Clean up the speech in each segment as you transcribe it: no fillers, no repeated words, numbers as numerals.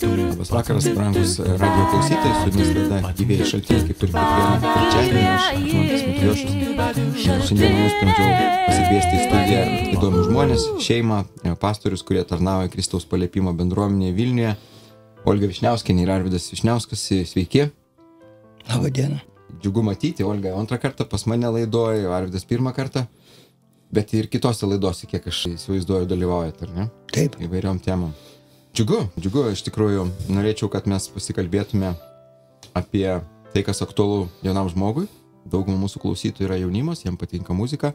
Labas vakaras, brangus radio klausytojai, su jumis laida Gyvieji šaltiniai, kaip ir kiekvieną trečiadienį, aš Artūras Matuliošius. Šiandien nusprendžiau pasikviesti į studiją įdomius žmonės, šeimą, pastorius, kurie tarnauja Kristaus paliepimo bendruomenėje Vilniuje. Olga Višniauskienė ir Arvydas Višniauskas, sveiki. Labą dieną. Džiugu matyti, Olga antrą kartą pas mane laidoje, Arvydas pirmą kartą, bet ir kitose laidose, kiek aš įsivaizduoju, dalyvaujat, ar ne? Taip. Įvairiom temom. Džiugu, iš tikrųjų norėčiau, kad mes pasikalbėtume apie tai, kas aktualu jaunam žmogui. Daugumą mūsų klausytojų yra jaunimas, jiems patinka muzika,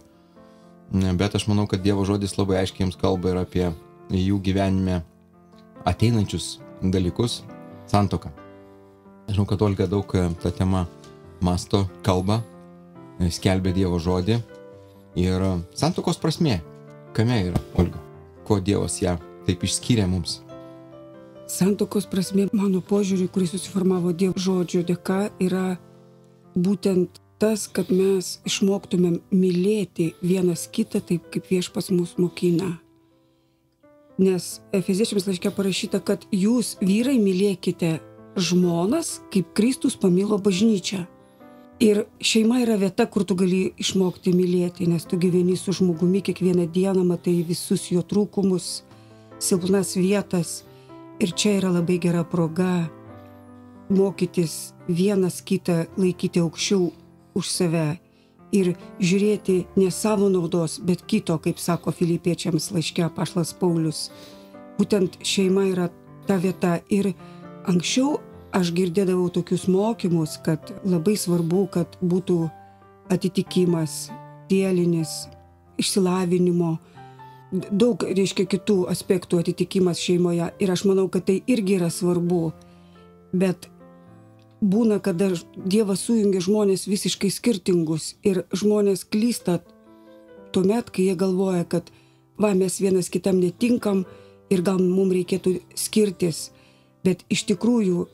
bet aš manau, kad Dievo žodis labai aiškiai jiems kalba ir apie jų gyvenime ateinančius dalykus, santuoką. Žinau, kad Olga daug tą temą masto, kalba, skelbia Dievo žodį ir santuokos prasmė. Kame yra, Olga? Ko Dievas ją taip išskyrė mums? Santuokos prasmė, mano požiūrį, kuris susiformavo Dievo žodžio dėka, yra būtent tas, kad mes išmoktumėm mylėti vienas kitą taip, kaip Viešpats mus mokina. Nes Efeziečiams laiške parašyta, kad jūs, vyrai, mylėkite žmonas, kaip Kristus pamilo bažnyčią. Ir šeima yra vieta, kur tu gali išmokti mylėti, nes tu gyveni su žmogumi kiekvieną dieną, matai visus jo trūkumus, silpnas vietas. Ir čia yra labai gera proga mokytis vienas kitą laikyti aukščiau už save ir žiūrėti ne savo naudos, bet kito, kaip sako Filipiečiams laiške apaštalas Paulius. Būtent šeima yra ta vieta. Ir anksčiau aš girdėdavau tokius mokymus, kad labai svarbu, kad būtų atitikimas, dielinis, išsilavinimo, daug, reiškia, kitų aspektų atitikimas šeimoje. Ir aš manau, kad tai irgi yra svarbu. Bet būna, kada Dievas sujungia žmonės visiškai skirtingus ir žmonės klysta tuomet, kai jie galvoja, kad mes vienas kitam netinkam ir gal mums reikėtų skirtis. Bet iš tikrųjų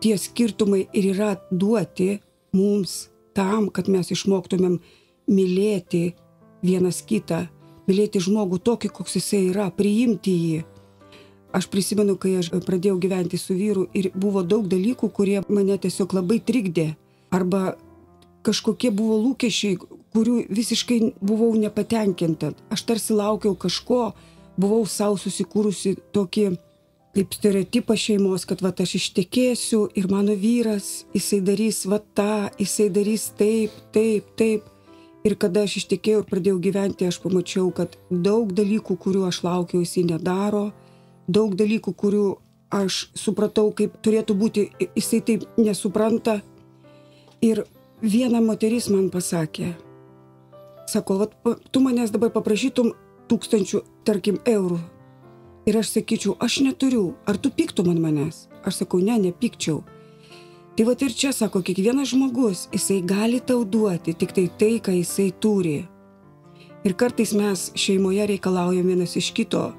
tie skirtumai ir yra duoti mums tam, kad mes išmoktumėm mylėti vienas kitą, mylėti žmogų tokį, koks jisai yra, priimti jį. Aš prisimenu, kai aš pradėjau gyventi su vyru ir buvo daug dalykų, kurie mane tiesiog labai trikdė. Arba kažkokie buvo lūkesčiai, kurių visiškai buvau nepatenkinta. Aš tarsi laukiau kažko, buvau savo susikūrusi tokį kaip stereotipą šeimos, kad aš ištekėsiu ir mano vyras, jisai darys tą, jisai darys taip. Ir kada aš ištekėjau ir pradėjau gyventi, aš pamačiau, kad daug dalykų, kurių aš laukiau, jisai nedaro, daug dalykų, kurių aš supratau, kaip turėtų būti, jisai taip nesupranta. Ir viena moteris man pasakė, sako, tu manęs dabar paprašytum 1000, tarkim, eurų. Ir aš sakyčiau, aš neturiu, ar tu pyktum ant manęs? Aš sakau, nepykčiau. Tai ir čia, sako, kiekvienas žmogus, jisai gali tau duoti tik tai, ką jisai turi. Ir kartais mes šeimoje reikalaujam vienas iš kito,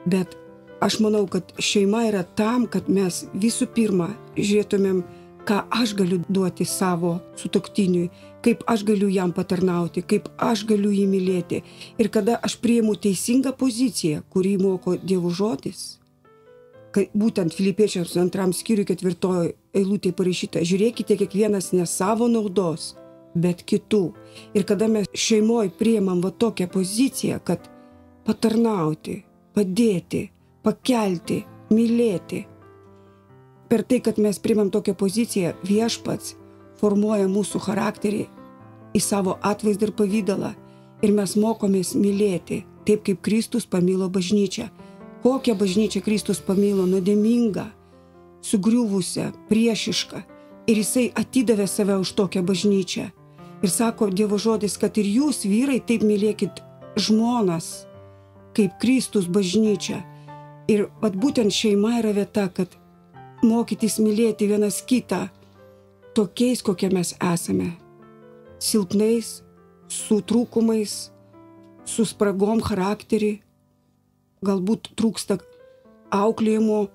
bet aš manau, kad šeima yra tam, kad mes visų pirma žiūrėtumėm, ką aš galiu duoti savo sutuoktiniui, kaip aš galiu jam patarnauti, kaip aš galiu jį mylėti. Ir kada aš priimu teisingą poziciją, kurį moko Dievo žodis, kai būtent Filipiečiams 2 skyriui 4 eilutė parašyta, žiūrėkite kiekvienas ne savo naudos, bet kitų. Ir kada mes šeimoje priimam tokią poziciją, kad patarnauti, padėti, pakelti, mylėti. Per tai, kad mes priimam tokią poziciją, Viešpats formuoja mūsų charakterį į savo atvaizdą ir pavydalą. Ir mes mokomės mylėti taip, kaip Kristus pamilo bažnyčią. Kokią bažnyčią Kristus pamilo? Nuodėmingą, sugriuvusią, priešišką. Ir jisai atidavė save už tokią bažnyčią. Ir sako Dievo žodis, kad ir jūs, vyrai, taip mylėkit žmonas, kaip Kristus bažnyčią. Ir būtent šeima yra vieta, kad mokytis mylėti vienas kitą tokiais, kokie mes esame. Silpnais, su trūkumais, su spragom charakterį. Galbūt trūksta auklėjimo,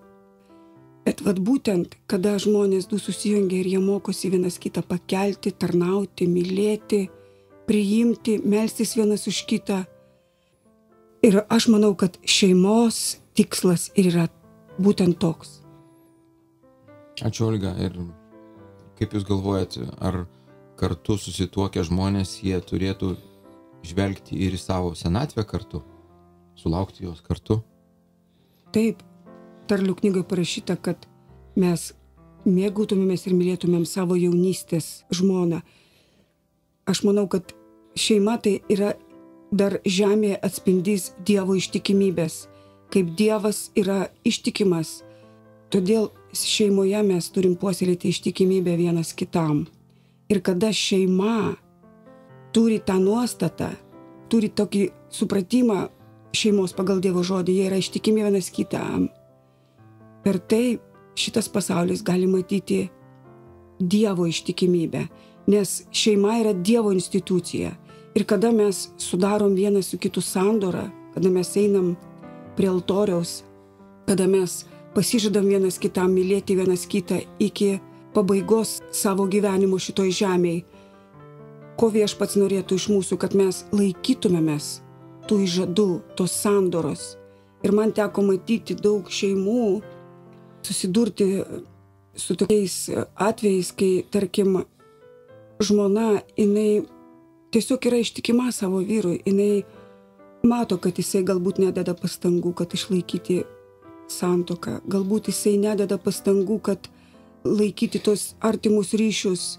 bet būtent, kada žmonės du susijungia ir jie mokosi vienas kitą pakelti, tarnauti, mylėti, priimti, melstis vienas už kitą. Ir aš manau, kad šeimos tikslas ir yra būtent toks. Ačiū, Olga. Ir kaip Jūs galvojat, ar kartu susituokę žmonės, jie turėtų žvelgti ir į savo senatvę kartu, sulaukti jos kartu? Taip, Tarlių knygoje parašyta, kad mes mėgautumėmės ir mylėtumėm savo jaunystės žmoną. Aš manau, kad šeima tai yra dar žemėje atspindys Dievo ištikimybės, kaip Dievas yra ištikimas. Todėl šeimoje mes turim puoselėti ištikimybę vienas kitam. Ir kada šeima turi tą nuostatą, turi tokį supratimą šeimos pagal Dievo žodį, jie yra ištikimi vienas kitam. Per tai šitas pasaulis gali matyti Dievo ištikimybę, nes šeima yra Dievo institucija. Ir kada mes sudarom vienas su kitu sandorą, kada mes einam prie altoriaus, kada mes pasižadam vienas kitam mylėti vienas kitą iki pabaigos savo gyvenimo šitoj žemėj, ko Viešpats norėtų iš mūsų, kad mes laikytumėmės tų įžadų, tos sandoros. Ir man teko matyti daug šeimų, susidurti su tokiais atvejais, kai, tarkim, žmona, jinai tiesiog yra ištikima savo vyrui, jinai mato, kad jisai galbūt nededa pastangų, kad išlaikyti santuoką, galbūt jisai nededa pastangų, kad laikyti tos artimus ryšius,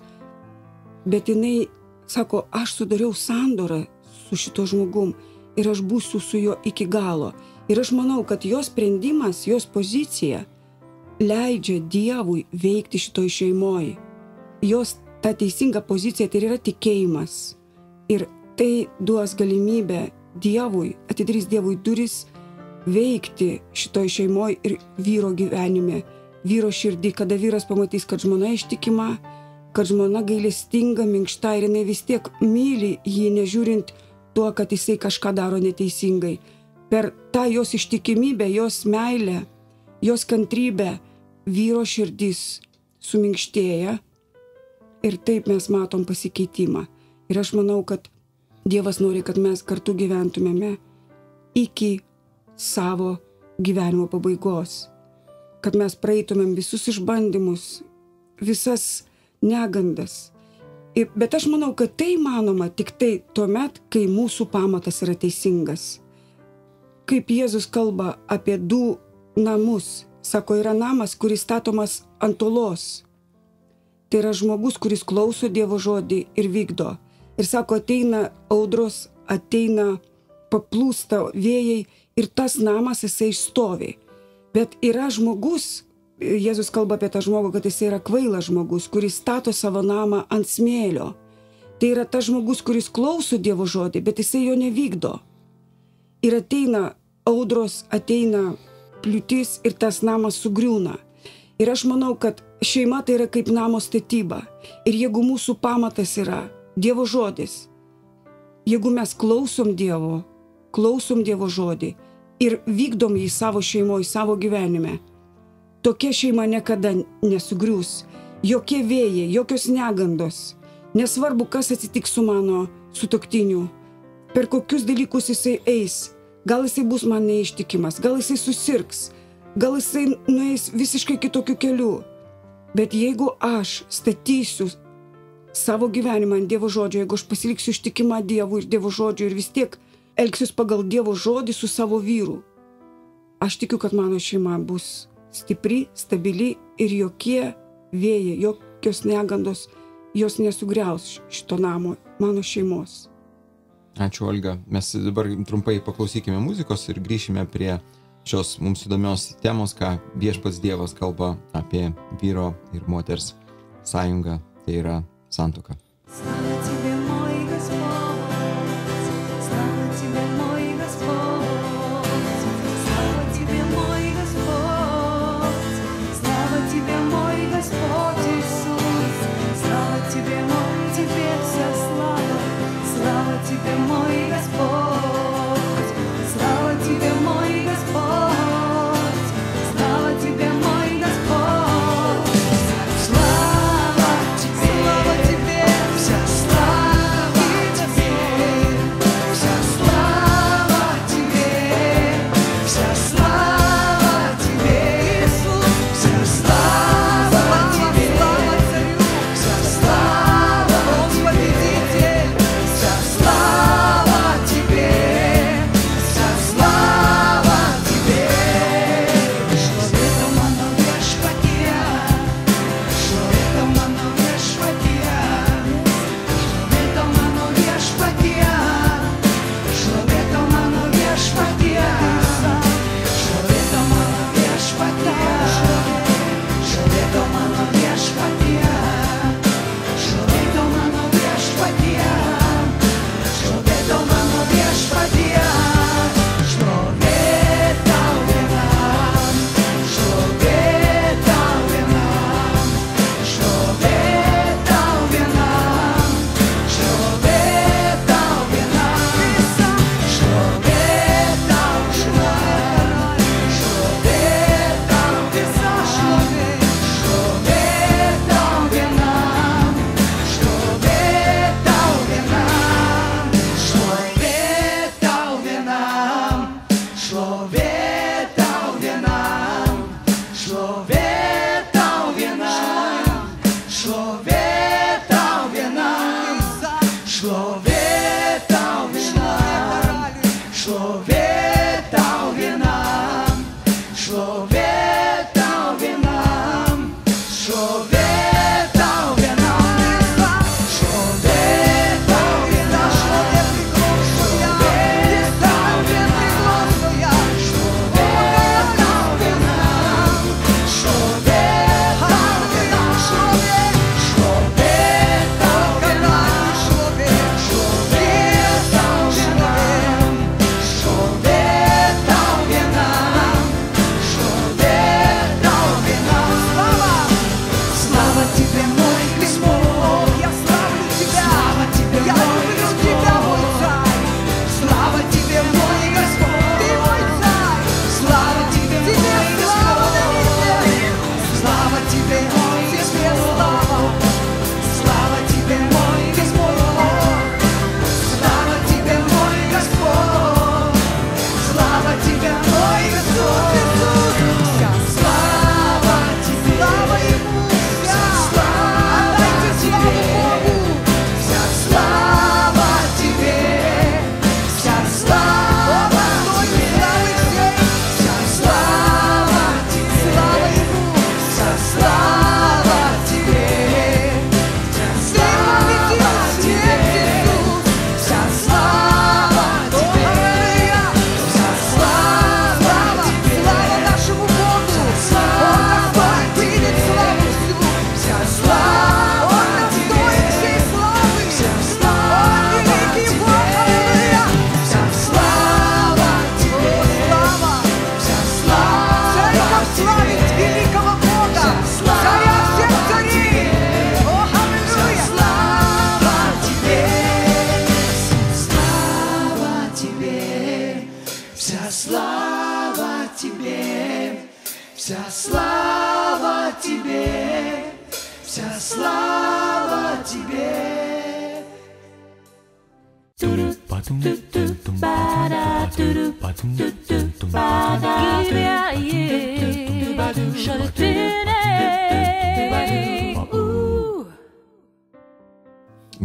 bet jinai sako, aš sudariau sandorą su šito žmogum ir aš būsiu su juo iki galo. Ir aš manau, kad jos sprendimas, jos pozicija leidžia Dievui veikti šitoj šeimoj. Jos ta teisinga pozicija tai yra tikėjimas. Ir tai duos galimybę Dievui, atidarys Dievui duris veikti šitoj šeimoj ir vyro gyvenime, vyro širdį, kada vyras pamatys, kad žmona ištikima, kad žmona gailestinga, minkšta ir jinai vis tiek myli jį, nežiūrint tuo, kad jisai kažką daro neteisingai. Per tą jos ištikimybę, jos meilę, jos kantrybę, vyro širdis suminkštėja ir taip mes matom pasikeitimą. Ir aš manau, kad Dievas nori, kad mes kartu gyventumėme iki savo gyvenimo pabaigos, kad mes praeitumėm visus išbandymus, visas negandas. Bet aš manau, kad tai įmanoma tik tai tuomet, kai mūsų pamatas yra teisingas. Kaip Jėzus kalba apie du namus, sako, yra namas, kuris statomas ant uolos. Tai yra žmogus, kuris klauso Dievo žodį ir vykdo. Ir sako, ateina audros, ateina paplūsta vėjai ir tas namas jisai išstovi. Bet yra žmogus, Jėzus kalba apie tą žmogų, kad jisai yra kvailas žmogus, kuris stato savo namą ant smėlio. Tai yra tas žmogus, kuris klauso Dievo žodį, bet jisai jo nevykdo. Ir ateina audros, ateina kliūtis ir tas namas sugriūna. Ir aš manau, kad šeima tai yra kaip namo statyba. Ir jeigu mūsų pamatas yra Dievo žodis, jeigu mes klausom Dievo žodį ir vykdom jį savo šeimoje, savo gyvenime, tokia šeima niekada nesugriūs. Jokie vėjai, jokios negandos. Nesvarbu, kas atsitiks su mano sutuoktiniu, per kokius dalykus jisai eis. Gal jisai bus man neištikimas, gal jisai susirgs, gal jisai nueis visiškai kitokiu keliu. Bet jeigu aš statysiu savo gyvenimą ant Dievo žodžio, jeigu aš pasiliksiu ištikimą Dievui ir Dievo žodžiu ir vis tiek elgsiuos pagal Dievo žodį su savo vyru, aš tikiu, kad mano šeima bus stipri, stabili ir jokie vėjai, jokios negandos, jos nesugriaus šito namo, mano šeimos. Ačiū, Olga. Mes dabar trumpai paklausykime muzikos ir grįšime prie šios mums įdomios temos, ką Viešpats Dievas kalba apie vyro ir moters sąjungą, tai yra santuoka. Слава тебе,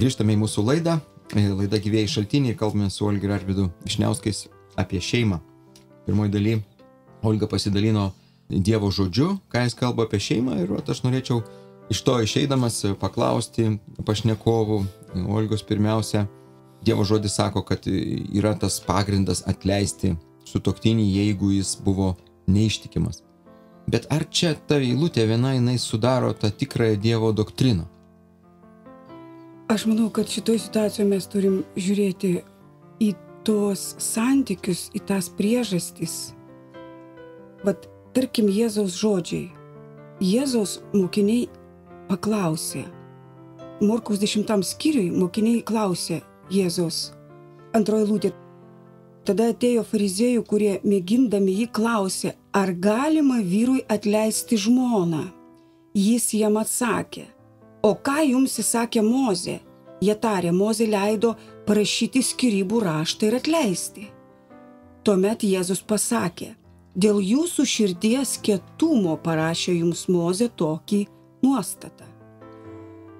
Grįžtame į mūsų laidą. Laida Gyvieji šaltiniai. Kalbame su Olga ir Arvydu Vyšniauskais apie šeimą. Pirmoji daly Olga pasidalino Dievo žodžiu, ką jis kalba apie šeimą, ir aš norėčiau iš to išeidamas paklausti pašnekovų. Olgos pirmiausia, Dievo žodis sako, kad yra tas pagrindas atleisti sutuoktinį, jeigu jis buvo neištikimas. Bet ar čia ta eilutė viena jinai sudaro tą tikrąją Dievo doktriną? Aš manau, kad šitoj situacijoje mes turim žiūrėti į tos santykius, į tas priežastis. Vat, tarkim, Jėzaus žodžiai. Jėzaus mokiniai paklausė. Morkaus 10 skyriui mokiniai klausė Jėzaus. Antroji eilutė. Tada atėjo fariziejų, kurie mėgindami jį klausė, ar galima vyrui atleisti žmoną. Jis jam atsakė. O ką jums įsakė Mozė? Jie tarė, Mozė leido parašyti skyrybų raštą ir atleisti. Tuomet Jėzus pasakė, dėl jūsų širdies kietumo parašė jums Mozė tokį nuostatą.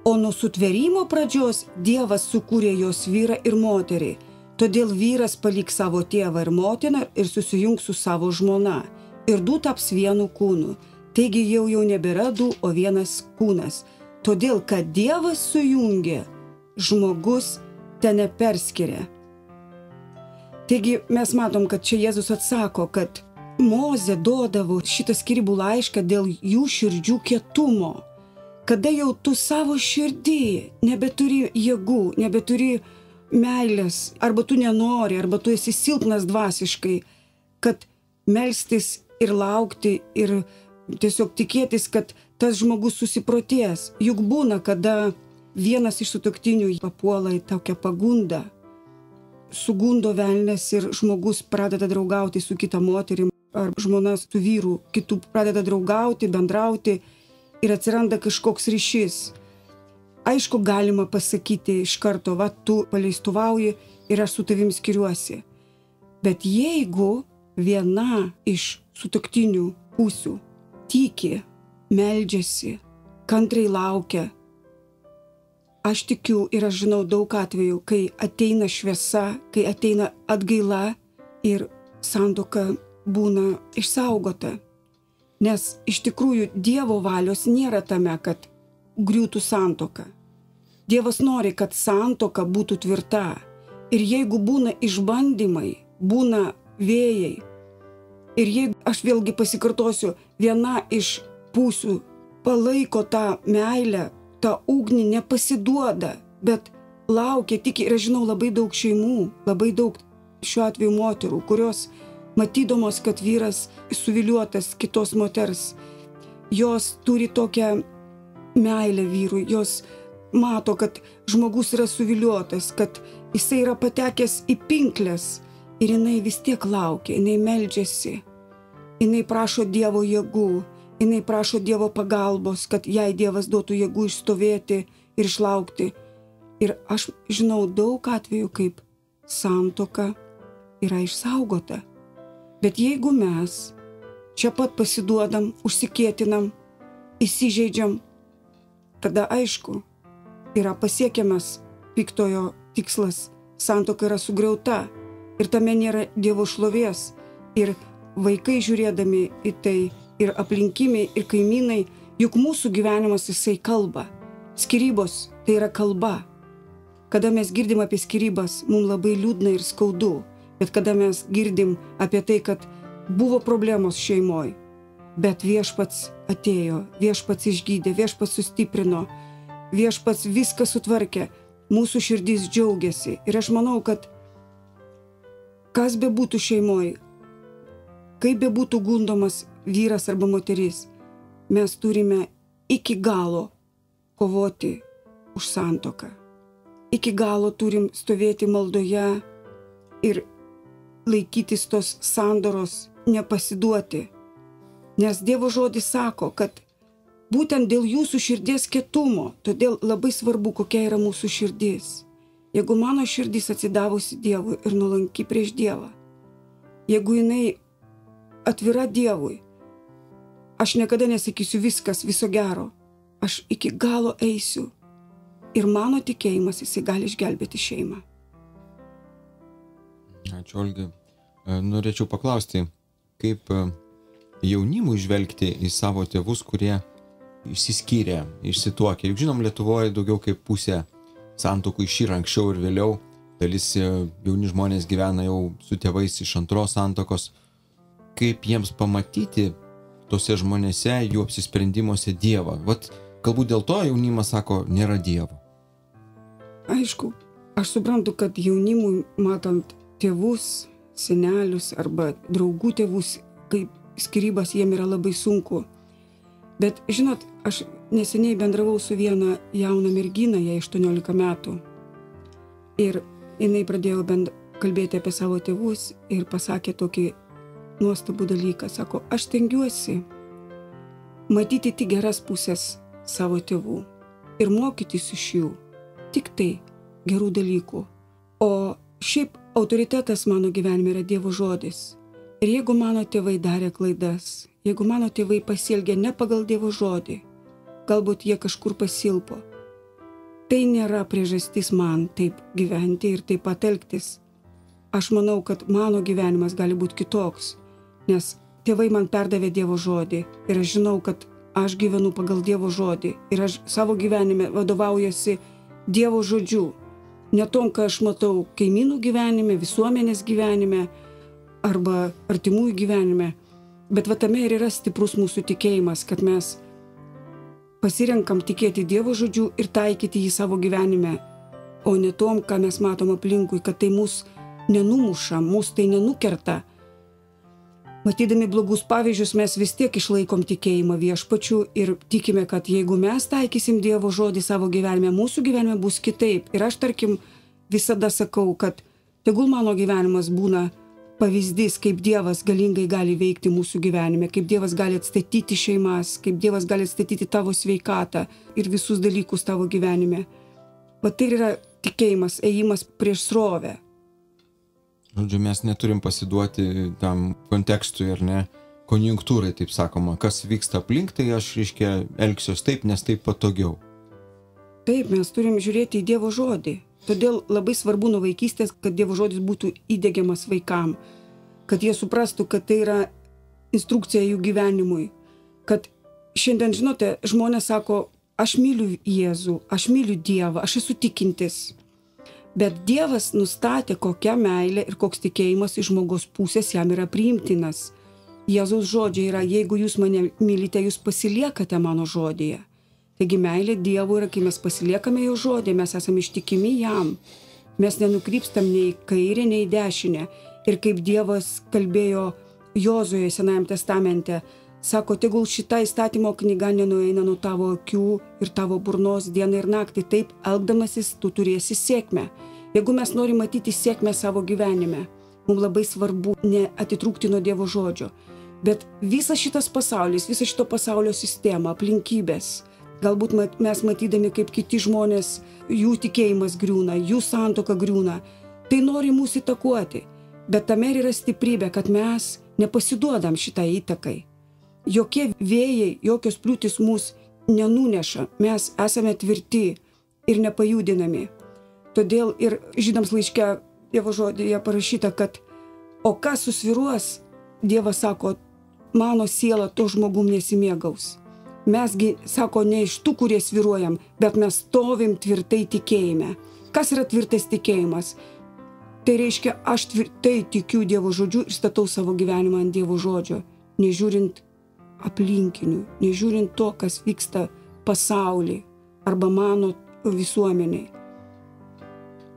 O nuo sutvėrimo pradžios Dievas sukūrė jos vyrą ir moterį, todėl vyras paliks savo tėvą ir motiną ir susijungs su savo žmona, ir du taps vienu kūnu. Taigi jau nebėra du, o vienas kūnas. Todėl, kad Dievas sujungė, žmogus ten neperskiria. Taigi mes matom, kad čia Jėzus atsako, kad Mozė duodavo šitą skyrybų laišką dėl jų širdžių kietumo. Kada jau tu savo širdį nebeturi jėgų, nebeturi meilės, arba tu nenori, arba tu esi silpnas dvasiškai, kad melstis ir laukti ir tiesiog tikėtis, kad tas žmogus susiprotės. Juk būna, kada vienas iš sutuoktinių papuola į tokią pagundą, sugundo velnias ir žmogus pradeda draugauti su kita moterim, ar žmona su vyru, kitų pradeda draugauti, bendrauti ir atsiranda kažkoks ryšys. Aišku, galima pasakyti iš karto, va, tu paleistuvauji ir aš su tavim skiriuosi. Bet jeigu viena iš sutuoktinių pusių tiki, meldžiasi, kantriai laukia, aš tikiu ir aš žinau daug atvejų, kai ateina šviesa, kai ateina atgaila ir santuoka būna išsaugota. Nes iš tikrųjų Dievo valios nėra tame, kad griūtų santuoka. Dievas nori, kad santuoka būtų tvirta. Ir jeigu būna išbandymai, būna vėjai, ir jeigu, aš vėlgi pasikartosiu, viena iš pusių palaiko tą meilę, tą ugnį, nepasiduoda, bet laukia, tiki. Ir aš žinau labai daug šeimų, labai daug šiuo atveju moterų, kurios matydamos, kad vyras suviliuotas kitos moters, jos turi tokią meilę vyrui, jos mato, kad žmogus yra suviliuotas, kad jisai yra patekęs į pinklės ir jinai vis tiek laukia, jinai meldžiasi, jinai prašo Dievo jėgų, jinai prašo Dievo pagalbos, kad jai Dievas duotų jėgų išstovėti ir išlaukti. Ir aš žinau daug atvejų, kaip santuoka yra išsaugota. Bet jeigu mes čia pat pasiduodam, užsikėtinam, įsižeidžiam, tada aišku, yra pasiekiamas piktojo tikslas, santuoka yra sugriauta ir tame nėra Dievo šlovės. Ir vaikai žiūrėdami į tai, ir aplinkiniai, ir kaimynai, juk mūsų gyvenimas jisai kalba. Skyrybos tai yra kalba. Kada mes girdim apie skyrybas, mums labai liūdna ir skaudu. Bet kada mes girdim apie tai, kad buvo problemos šeimoj, bet viešpats atėjo, viešpats išgydė, viešpats sustiprino, viešpats viską sutvarkė, mūsų širdys džiaugiasi. Ir aš manau, kad kas bebūtų šeimoj, kaip bebūtų gundomas vyras arba moteris, mes turime iki galo kovoti už santuoką. Iki galo turim stovėti maldoje ir laikytis tos sandoros, nepasiduoti. Nes Dievo žodis sako, kad būtent dėl jūsų širdies kietumo, todėl labai svarbu, kokia yra mūsų širdis. Jeigu mano širdis atsidavusi Dievui ir nuolanki prieš Dievą, jeigu jinai atvira Dievui, aš niekada nesakysiu viskas, viso gero, aš iki galo eisiu ir mano tikėjimas jisai gali išgelbėti šeimą. Ačiū, Olga. Norėčiau paklausti, kaip jaunimui žvelgti į savo tėvus, kurie išsiskyrė, išsituokė. Juk žinom, Lietuvoje daugiau kaip pusė santuokų išyra anksčiau ir vėliau. Dalis jauni žmonės gyvena jau su tėvais iš antros santuokos. Kaip jiems pamatyti tose žmonėse, jų apsisprendimuose Dievą? Vat galbūt dėl to jaunimas sako, nėra Dievo. Aišku, aš suprantu, kad jaunimui matant tėvus, senelius arba draugų tėvus, kaip skyrybas jiem yra labai sunku. Bet, žinot, aš neseniai bendravau su viena jauna mergina, jai 18 metų. Ir jinai pradėjo kalbėti apie savo tėvus ir pasakė tokį nuostabų dalyką. Sako, aš stengiuosi matyti tik geras pusės savo tėvų ir mokytis iš jų tik tai gerų dalykų. O šiaip autoritetas mano gyvenime yra Dievo žodis. Ir jeigu mano tėvai darė klaidas, jeigu mano tėvai pasielgė ne pagal Dievo žodį, galbūt jie kažkur pasilpo, tai nėra priežastis man taip gyventi ir taip pat elgtis. Aš manau, kad mano gyvenimas gali būti kitoks, nes tėvai man perdavė Dievo žodį ir aš žinau, kad aš gyvenu pagal Dievo žodį ir aš savo gyvenime vadovaujasi Dievo žodžiu. Ne tom, ką aš matau kaimynų gyvenime, visuomenės gyvenime arba artimųjų gyvenime, Bet va tame ir yra stiprus mūsų tikėjimas, kad mes pasirenkam tikėti Dievo žodžiu ir taikyti jį savo gyvenime, o ne tom, ką mes matom aplinkui, kad tai mus nenumuša, mus tai nenukerta. Matydami blogus pavyzdžius mes vis tiek išlaikom tikėjimą Viešpačiu ir tikime, kad jeigu mes taikysim Dievo žodį savo gyvenime, mūsų gyvenime bus kitaip. Ir aš, tarkim, visada sakau, kad tegul mano gyvenimas būna pavyzdys, kaip Dievas galingai gali veikti mūsų gyvenime, kaip Dievas gali atstatyti šeimas, kaip Dievas gali atstatyti tavo sveikatą ir visus dalykus tavo gyvenime. Va tai yra tikėjimas, ėjimas prieš srovę. Žodžiu, mes neturim pasiduoti tam kontekstui, ar ne, konjunktūrai, taip sakoma, kas vyksta aplink, tai aš, reiškia, elgsiuos taip, nes taip patogiau. Taip, mes turim žiūrėti į Dievo žodį. Todėl labai svarbu nuo vaikystės, kad Dievo žodis būtų įdiegiamas vaikam, kad jie suprastų, kad tai yra instrukcija jų gyvenimui. Kad šiandien, žinote, žmonės sako, aš myliu Jėzų, aš myliu Dievą, aš esu tikintis. Bet Dievas nustatė, kokia meilė ir koks tikėjimas iš žmogaus pusės jam yra priimtinas. Jėzaus žodžiai yra, jeigu jūs mane mylite, jūs pasiliekate mano žodyje. Taigi meilė Dievui yra, kai mes pasiliekame jo žodį, mes esame ištikimi jam. Mes nenukrypstam nei į kairę, nei į dešinę. Ir kaip Dievas kalbėjo Jozuėje Senajame testamente, sako, tegul šita įstatymo knyga nenueina nuo tavo akių ir tavo burnos dieną ir naktį. Taip elgdamasis, tu turėsi sėkmę. Jeigu mes norime matyti sėkmę savo gyvenime, mums labai svarbu neatitrūkti nuo Dievo žodžio. Bet visas šitas pasaulis, visa šito pasaulio sistema, aplinkybės, galbūt mes matydami, kaip kiti žmonės, jų tikėjimas griūna, jų santuoka griūna, tai nori mūsų įtakuoti. Bet tame yra stiprybė, kad mes nepasiduodam šitai įtakai. Jokie vėjai, jokios kliūtys mūsų nenuneša, mes esame tvirti ir nepajudinami. Todėl ir Žydams laiške Dievo žodyje parašyta, kad o kas susviruos, Dievas sako, mano siela to žmogum nesimėgaus. Mesgi, sako, ne iš tų, kurie sviruojam, bet mes stovim tvirtai tikėjime. Kas yra tvirtas tikėjimas? Tai reiškia, aš tvirtai tikiu Dievo žodžiu ir statau savo gyvenimą ant Dievo žodžio, nežiūrint aplinkinių, nežiūrint to, kas vyksta pasaulyje arba mano visuomeniai.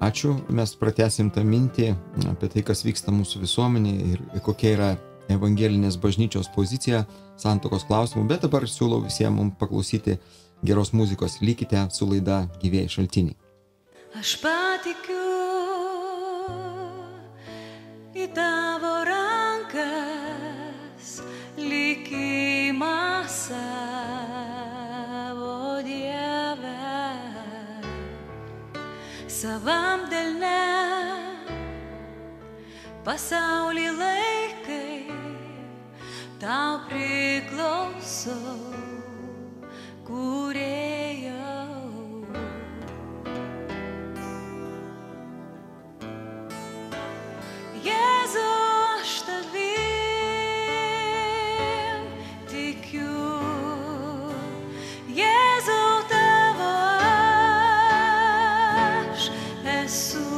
Ačiū, mes pratęsim tą mintį apie tai, kas vyksta mūsų visuomenėje ir kokia yra evangelinės bažnyčios pozicija santuokos klausimų, bet dabar siūlau visiems mums paklausyti geros muzikos. Likite su laida Gyvieji šaltiniai. Aš patikiu į tavo rankas likimą savo Dieve, savam delne pasaulį laikai tau priklausau, Kūrėjau. Jėzau, aš tavim tikiu, Jėzau, tavo aš esu,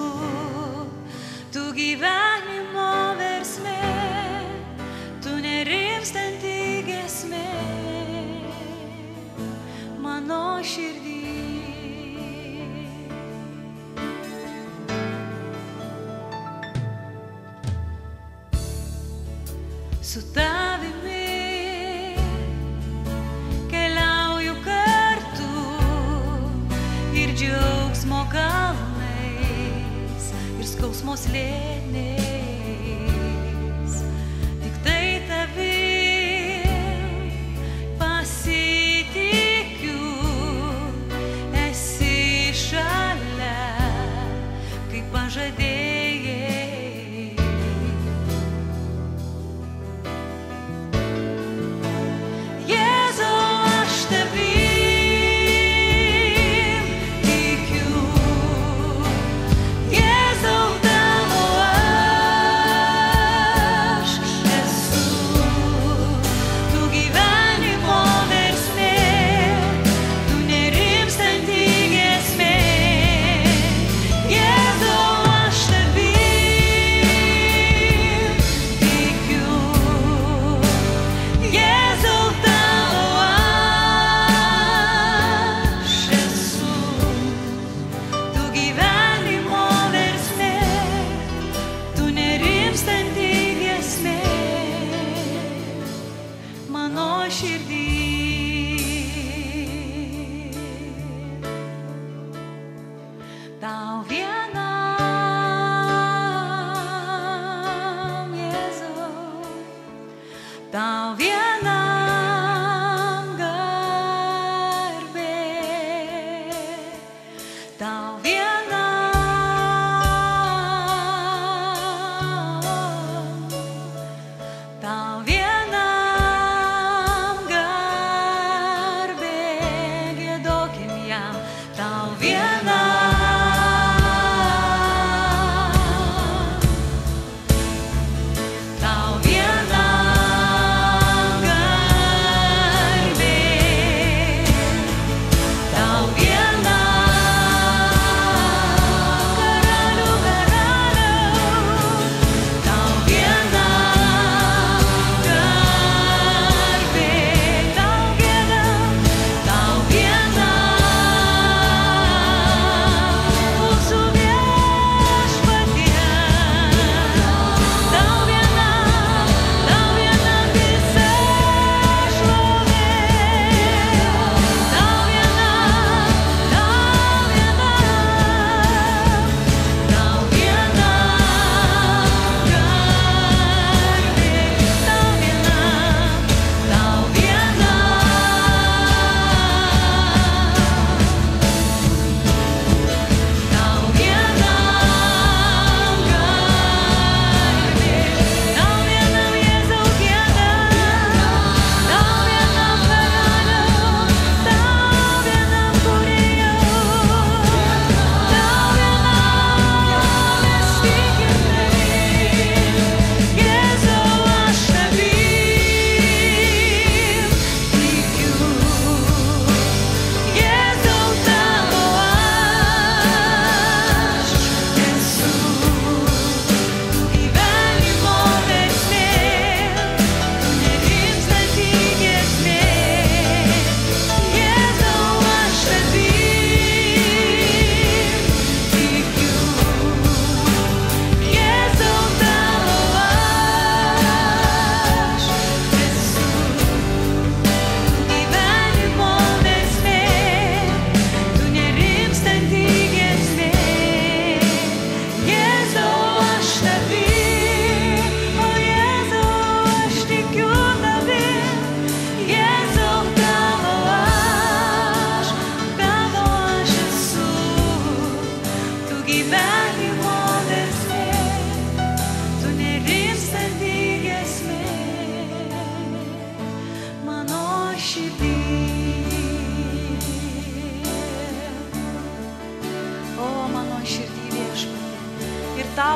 tu gyvenimo versmė, tu nerimstanti giesmė mano širdį. Su tavimi keliauju kartu ir džiaugsmo kalnais ir skausmo slėniais. Tik tai tavim pasitikiu, esi šalia, kaip pažadėjai. Jėzau, aš tavim tikiu, Jėzau, tavo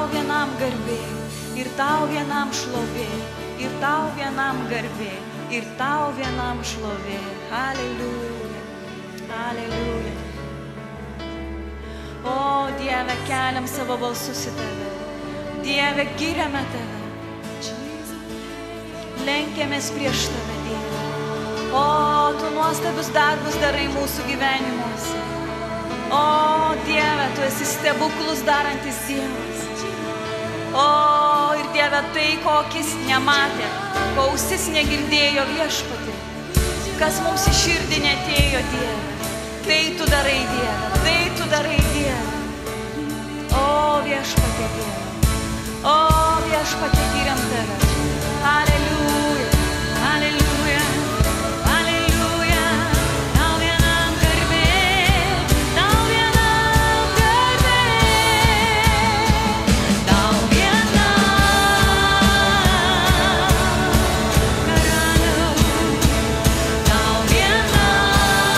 tau vienam garbė, ir tau vienam šlovė, ir tau vienam garbė, ir tau vienam šlovė. Aleliuja, aleliuja. O Dieve, keliam savo balsus į tave. Dieve, giriame tave. Lenkiamės prieš tave, Dieve. O, tu nuostabius darbus darai mūsų gyvenimuose. O, Dieve, tu esi stebuklus darantis Dievas. O, ir Dieve, tai, ko akis nematė, ko ausis negirdėjo Viešpatie, kas mums į širdį netėjo, Dieve. Tai tu darai, Dieve, tai tu darai, Dieve. O, Viešpatie, Dieve. O, Viešpatie, giriam tave. Aleliuja, aleliuja, aleliuja. Tau vienam garbė, tau vienam garbė, tau vienam karaliau, tau vienam garbė, tau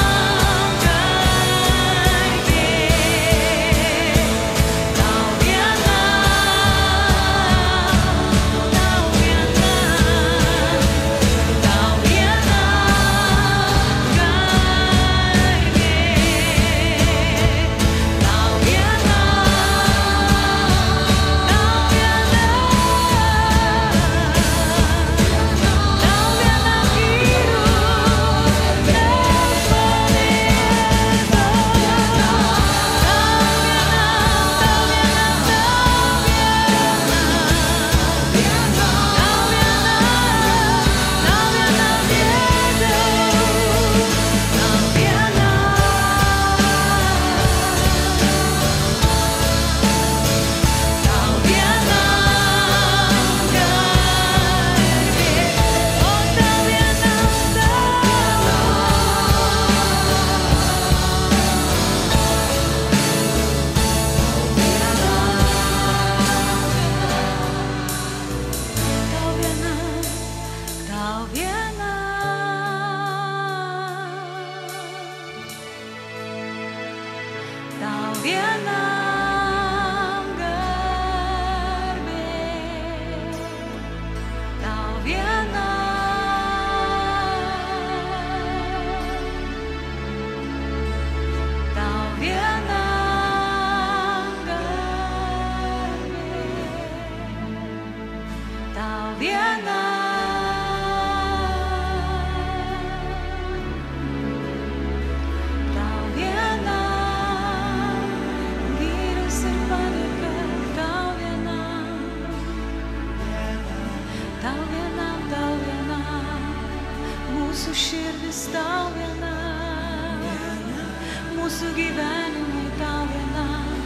mūsų gyvenimai tau vienam,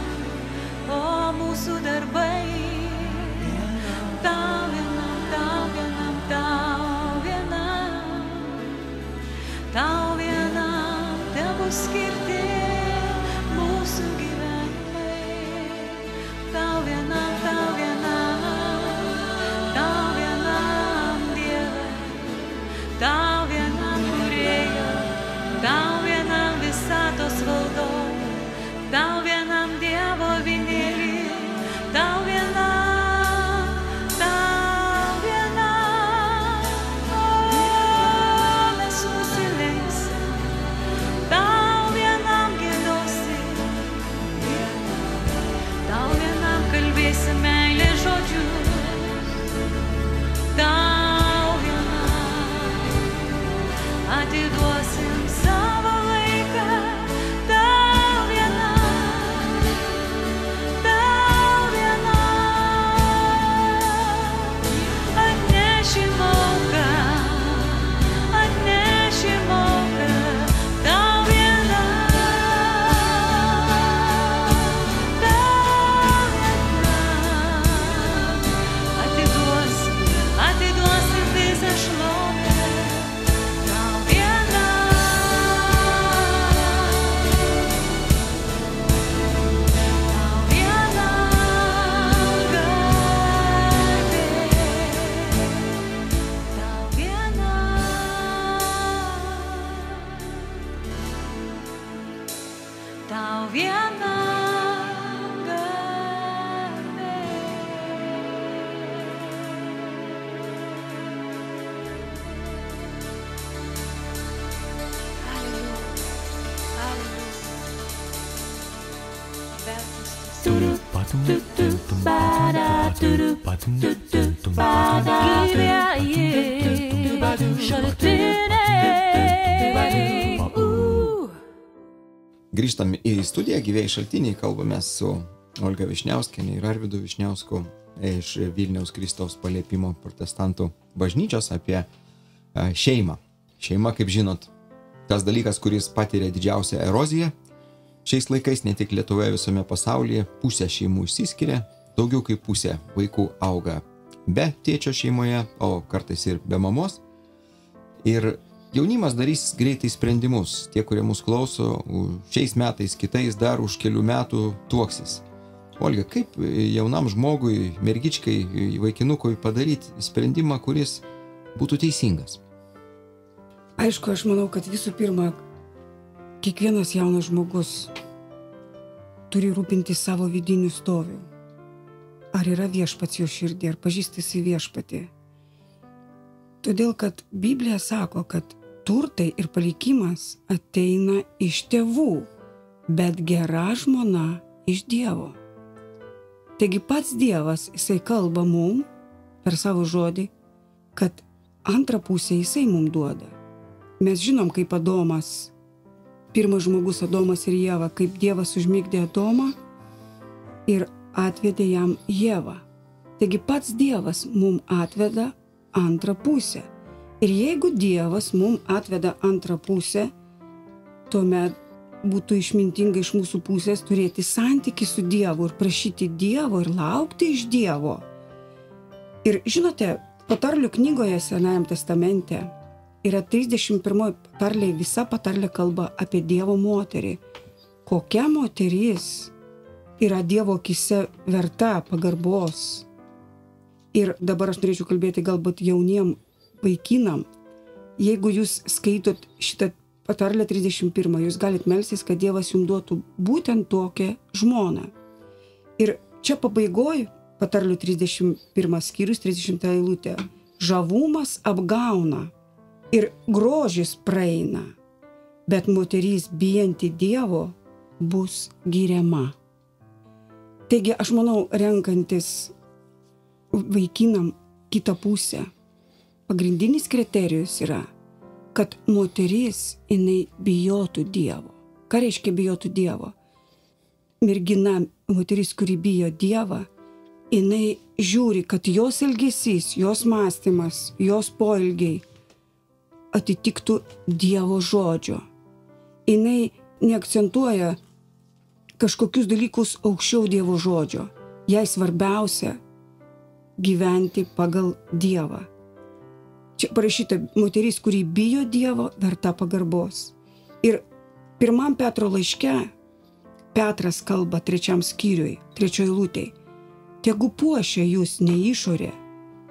o mūsų darbai tau vienam, tau vienam, tau vienam, tau vienam tebus skirti mūsų gyvenimai, tau vienam, tau vienam, tau vienam Dieve, tau vienam Kūrėjo, tau vienam visatos valdovė, tau vienam Dievo avinėlį, tau vienam, o mes nusilenksim, tau vienam giedosim, tau vienam kalbėsim meilės žodžius, tau vienam atiduosim savo laiką, tau vienam, atnešim auką, tau vienam, atiduosim visą šlovę, tau vienam garbė. Grįžtam į studiją, gyvėjai šaltiniai, kalbame su Olga Višniauskienė ir Arvydu Višniausku iš Vilniaus Kristaus Paliepimo protestantų bažnyčios apie šeimą. Šeima, kaip žinot, tas dalykas, kuris patiria didžiausią eroziją. Šiais laikais ne tik Lietuvoje, visame pasaulyje pusė šeimų išsiskiria, daugiau kaip pusė vaikų auga be tėčio šeimoje, o kartais ir be mamos. Ir jaunimas darys greitai sprendimus. Tie, kurie mūsų klauso, šiais metais, kitais dar už kelių metų tuoksis. Olga, kaip jaunam žmogui, mergičkai, vaikinukui padaryti sprendimą, kuris būtų teisingas? Aišku, aš manau, kad visų pirma, kiekvienas jaunas žmogus turi rūpinti savo vidiniu stoviu. Ar yra viešpats jo širdį, ar pažįstasi viešpatį. Todėl, kad Biblija sako, kad turtai ir palikimas ateina iš tėvų, bet gera žmona iš Dievo. Taigi pats Dievas, jisai kalba mum per savo žodį, kad antrą pusę jisai mum duoda. Mes žinom, kaip Adomas, pirmas žmogus Adomas ir Ieva, kaip Dievas užmigdė Adomą ir atvedė jam Ievą. Taigi pats Dievas mum atveda antrą pusę. Ir jeigu Dievas mum atveda antrą pusę, tuomet būtų išmintinga iš mūsų pusės turėti santykį su Dievu ir prašyti Dievo ir laukti iš Dievo. Ir žinote, patarlių knygoje Senajam testamente yra 31 patarlė, visa patarlė kalba apie Dievo moterį. Kokia moteris yra Dievo akyse verta pagarbos. Ir dabar aš norėčiau kalbėti galbūt jauniem vaikinam. Jeigu jūs skaitot šitą patarlę 31, jūs galit melstis, kad Dievas jums duotų būtent tokią žmoną. Ir čia pabaigoj patarlių 31 skyrius, 30 eilutė. Žavumas apgauna ir grožis praeina, bet moteris bijanti Dievo bus giriama. Taigi aš manau, renkantis vaikinam kitą pusę, pagrindinis kriterijus yra, kad moteris, jinai bijotų Dievo. Ką reiškia bijotų Dievo? Mergina, moteris, kuri bijo Dievą, jinai žiūri, kad jos elgesys, jos mąstymas, jos poelgiai atitiktų Dievo žodžio. Jinai neakcentuoja kažkokius dalykus aukščiau Dievo žodžio. Jai svarbiausia gyventi pagal Dievą. Čia parašyta, moteris, kuri bijo Dievo, verta pagarbos. Ir 1 Petro laiške Petras kalba 3 skyriui, 3 eilutėj. Tegu puošia jūs ne išorė,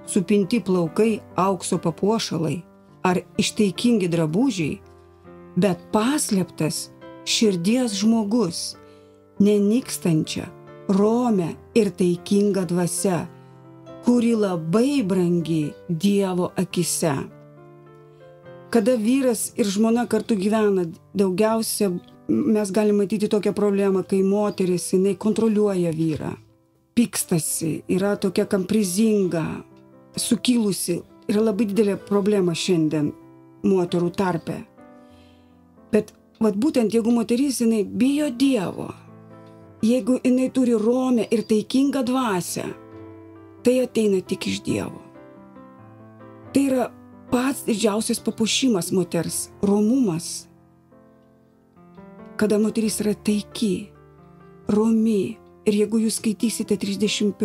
supinti plaukai, aukso papuošalai ar ištaikingi drabužiai, bet paslėptas širdies žmogus, nenykstančia, romia ir taikinga dvasia, kuri labai brangi Dievo akyse. Kada vyras ir žmona kartu gyvena, daugiausia mes galime matyti tokią problemą, kai moteris, jinai kontroliuoja vyrą, pykstasi, yra tokia kamprizinga, sukilusi. Yra labai didelė problema šiandien moterų tarpe. Bet būtent jeigu moteris, jinai bijo Dievo, jeigu jinai turi romę ir taikingą dvasią, tai ateina tik iš Dievo. Tai yra pats didžiausias papuošimas moters, romumas. Kada moteris yra taiki, romi. Ir jeigu jūs skaitysite 31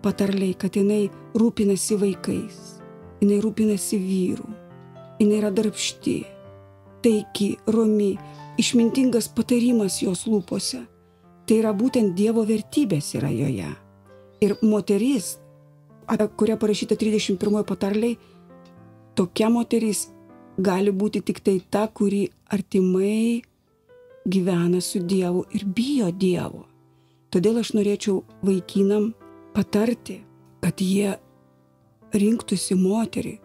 patarliai, kad jinai rūpinasi vaikais, jinai rūpinasi vyru, jinai yra darbšti, taiki, romi, išmintingas patarimas jos lūpose. Tai yra būtent Dievo vertybės yra joje. Ir moteris, apie kurią parašyta 31 patarliai, tokia moteris gali būti tik tai ta, kuri artimai gyvena su Dievu ir bijo Dievo. Todėl aš norėčiau vaikinam patarti, kad jie rinktųsi moterį,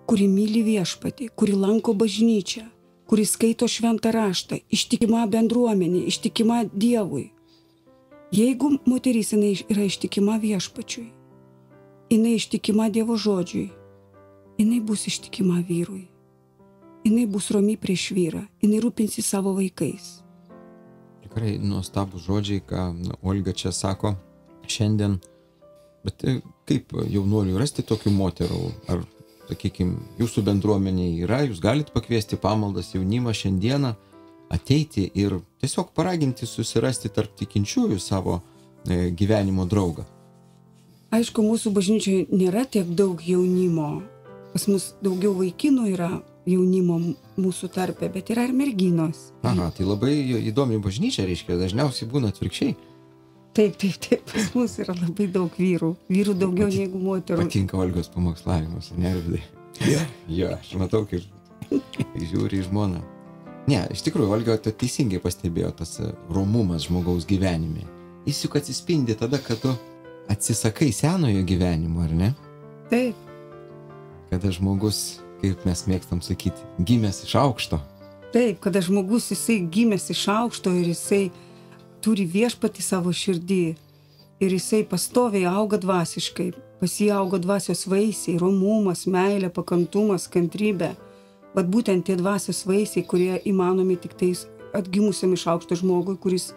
kuri myli viešpatį, kuri lanko bažnyčią, kuri skaito šventą raštą, ištikima bendruomenė, ištikima Dievui. Jeigu moteris jinai yra ištikima viešpačiui, jinai ištikima Dievo žodžiui, jinai bus ištikima vyrui, jinai bus romi prieš vyrą, jinai rūpinsi savo vaikais. Tikrai nuostabus žodžiai, ką Olga čia sako šiandien. Bet kaip jaunuoliui rasti tokių moterų? Ar, sakykime, jūsų bendruomenėje yra, jūs galite pakviesti pamaldas jaunimą šiandieną, ateiti ir tiesiog paraginti susirasti tarp tikinčiųjų savo gyvenimo draugą. Aišku, mūsų bažnyčioje nėra tiek daug jaunimo. Pas mus daugiau vaikinų yra jaunimo mūsų tarpe, bet yra ir merginos. Aha, tai labai įdomi bažnyčia, reiškia, dažniausiai būna atvirkščiai. Taip, pas mus yra labai daug vyrų. Vyrų daugiau negu moterų. Patinka Olgos pamokslavimas, nervidai. Jo, aš matau, kaip žiūri į žmoną. Ne, iš tikrųjų, Olga teisingai pastebėjo tas romumas žmogaus gyvenime. Jis juk atsispindi tada, kad tu atsisakai senojo gyvenimo, ar ne? Taip. Kada žmogus, kaip mes mėgstam sakyti, gimęs iš aukšto. Taip, kada žmogus jisai gimęs iš aukšto ir jisai turi viešpatį savo širdį ir jisai pastoviai auga dvasiškai, pas jį auga dvasios vaisiai, romumas, meilė, pakantumas, kantrybė. Vat būtent tie dvasios vaisiai, kurie įmanomi tik tais atgimusiam iš aukšto žmogui, kuris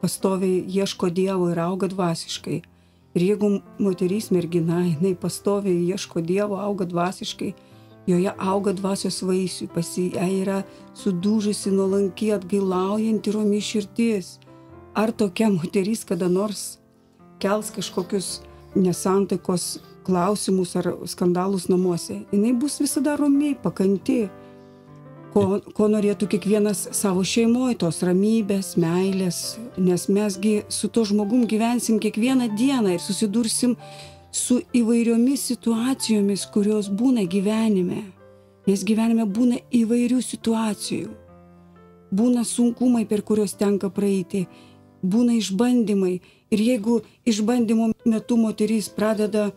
pastoviai ieško Dievo ir auga dvasiškai. Ir jeigu moteris mergina, jinai pastoviai ieško Dievo, auga dvasiškai, joje auga dvasios vaisių, pas ją yra sudužusi, nuolanki, atgailaujanti, romi širdis. Ar tokia moteris kada nors kels kažkokius nesantaikos klausimus ar skandalus namuose? Jinai bus visada romi, pakanti. Ko norėtų kiekvienas savo šeimoje, tos ramybės, meilės, nes mesgi su to žmogum gyvensim kiekvieną dieną ir susidursim su įvairiomis situacijomis, kurios būna gyvenime. Nes gyvenime būna įvairių situacijų. Būna sunkumai, per kuriuos tenka praeiti, būna išbandymai. Ir jeigu išbandymo metu moteris pradeda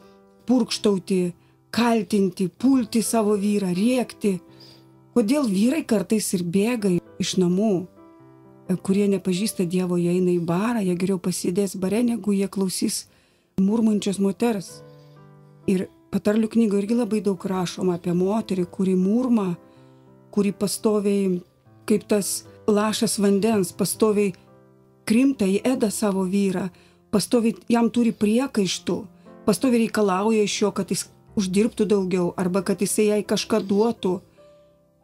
purkštauti, kaltinti, pulti savo vyrą, rėkti, kodėl vyrai kartais ir bėga iš namų, kurie nepažįsta Dievo, jie eina į barą, jie geriau pasidės bare, negu jie klausys murmančios moters. Ir patarlių knygoje irgi labai daug rašoma apie moterį, kuri murma, kuri pastoviai, kaip tas lašas vandens, pastoviai krimta į ėdą savo vyrą, pastoviai jam turi priekaištų, pastoviai reikalauja iš jo, kad jis uždirbtų daugiau, arba kad jisai jai kažką duotų.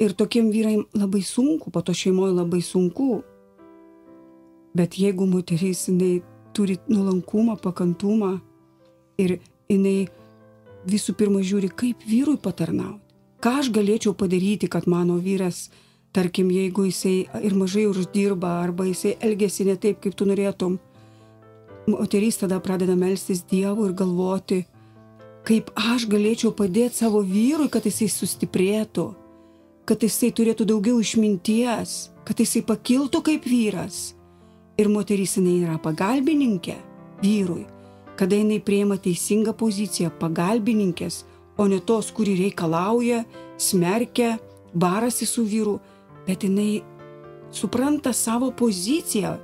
Ir tokiem vyrai labai sunku, po to šeimoje labai sunku. Bet jeigu moteris, jinai turi nuolankumą, pakantumą ir jinai visų pirma žiūri, kaip vyrui patarnauti. Ką aš galėčiau padaryti, kad mano vyras, tarkim, jeigu jisai ir mažai uždirba, arba jisai elgesi ne taip, kaip tu norėtum, moteris tada pradeda melstis Dievui ir galvoti, kaip aš galėčiau padėti savo vyrui, kad jisai sustiprėtų, kad jisai turėtų daugiau išminties, kad jisai pakiltų kaip vyras. Ir moteris jinai yra pagalbininkė vyrui, kada jinai priima teisingą poziciją, pagalbininkės, o ne tos, kuri reikalauja, smerkia, barasi su vyru, bet jinai supranta savo poziciją,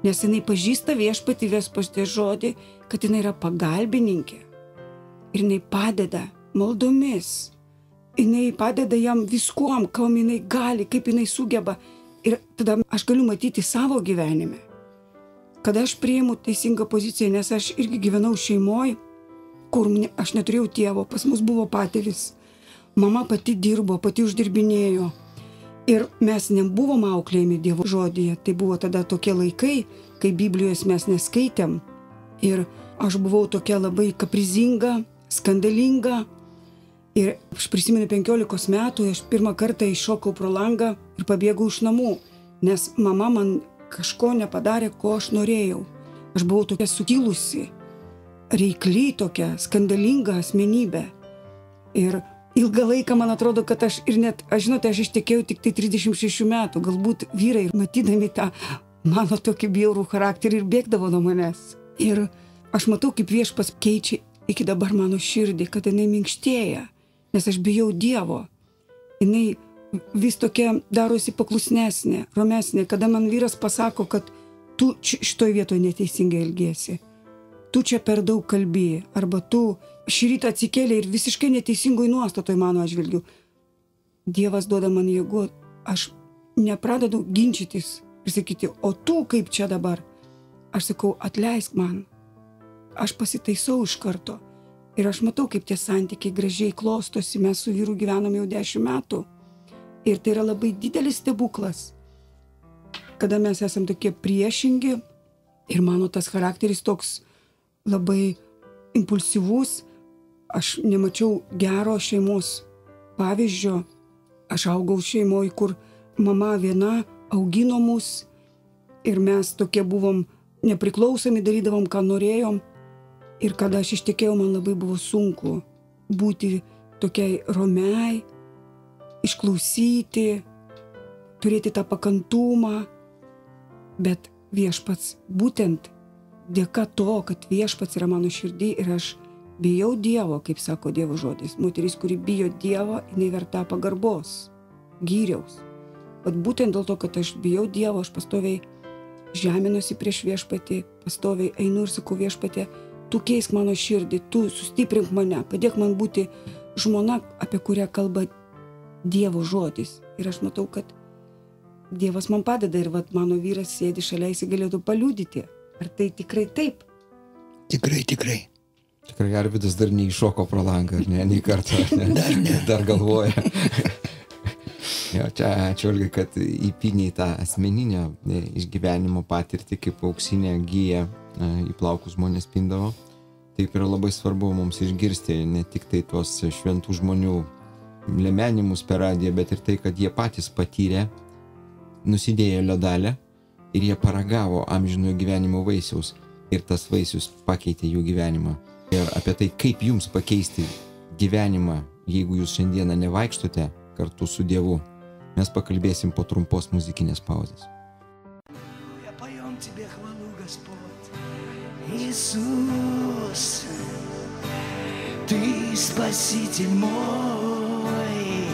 nes jinai pažįsta viešpatį, viešpaties žodį, kad jinai yra pagalbininkė. Ir jinai padeda maldomis. Jinai padeda jam viskuom, kam jinai gali, kaip jinai sugeba. Ir tada aš galiu matyti savo gyvenime. Kada aš priimu teisingą poziciją, nes aš irgi gyvenau šeimoje, kur aš neturėjau tėvo, pas mus buvo patėvis. Mama pati dirbo, pati uždirbinėjo. Ir mes nebuvom auklėjami Dievo žodyje. Tai buvo tada tokie laikai, kai Biblijos mes neskaitėm. Ir aš buvau tokia labai kaprizinga, skandalinga. Ir aš prisimenu 15 metų, aš pirmą kartą iššokau pro langą ir pabėgau iš namų, nes mama man kažko nepadarė, ko aš norėjau. Aš buvau tokia sukilusi, reikli tokia, skandalinga asmenybė. Ir ilgą laiką man atrodo, kad aš žinote, aš ištekėjau tik tai 36 metų, galbūt vyrai matydami tą mano tokį bjaurų charakterį ir bėgdavo nuo manęs. Ir aš matau, kaip viešpats keičia iki dabar mano širdį, kad jinai minkštėja. Nes aš bijau Dievo. Jinai vis tokia darosi paklusnesnė, romesnė. Kada man vyras pasako, kad tu šitoj vietoje neteisingai elgiesi, tu čia per daug kalbėjai, arba tu šį rytą atsikėlė ir visiškai neteisingoj nuostatoj mano atžvilgiu. Dievas duoda man jėgų, aš nepradedu ginčytis ir sakyti, o tu kaip čia dabar? Aš sakau, atleisk man. Aš pasitaisau iš karto. Ir aš matau, kaip tie santykiai gražiai klostosi, mes su vyru gyvenam jau 10 metų. Ir tai yra labai didelis stebuklas, kada mes esam tokie priešingi ir mano tas charakteris toks labai impulsyvus. Aš nemačiau gero šeimos pavyzdžio. Aš augau šeimoje, kur mama viena augino mus ir mes tokie buvom nepriklausomi, darydavom, ką norėjom. Ir kada aš ištekėjau, man labai buvo sunku būti tokiai romiai, išklausyti, turėti tą pakantumą. Bet viešpats, būtent dėka to, kad viešpats yra mano širdį ir aš bijau Dievo, kaip sako Dievo žodis. Moteris, kuri bijo Dievo, jinai verta pagarbos, gyriaus. Bet būtent dėl to, kad aš bijau Dievo, aš pastoviai žeminuosi prieš viešpatį, pastoviai einu ir sakau viešpatį, tu keisk mano širdį, tu sustiprink mane, padėk man būti žmona, apie kurią kalba Dievo žodis. Ir aš matau, kad Dievas man padeda ir vat mano vyras sėdi šalia, jis galėtų paliudyti. Ar tai tikrai taip? Tikrai. Tikrai Arvydas dar neiššoko pro langą, ar ne, nei kartą, ar ne? Dar ne. Dar galvoja. Jo, čia ačiū Olgai, kad įpiniai tą asmeninę išgyvenimo patirtį, kaip auksinė gyja į plaukus žmonės pindavo. Taip yra labai svarbu mums išgirsti ne tik tai tuos šventų žmonių lemenimus per radiją, bet ir tai, kad jie patys patyrė, nusidėjo ledalę ir jie paragavo amžinojo gyvenimo vaisiaus ir tas vaisius pakeitė jų gyvenimą. Ir apie tai, kaip jums pakeisti gyvenimą, jeigu jūs šiandieną nevaikštote kartu su Dievu, mes pakalbėsim po trumpos muzikinės pauzės. Поем тебе хвалу, Господь. Иисус, Ты Спаситель мой.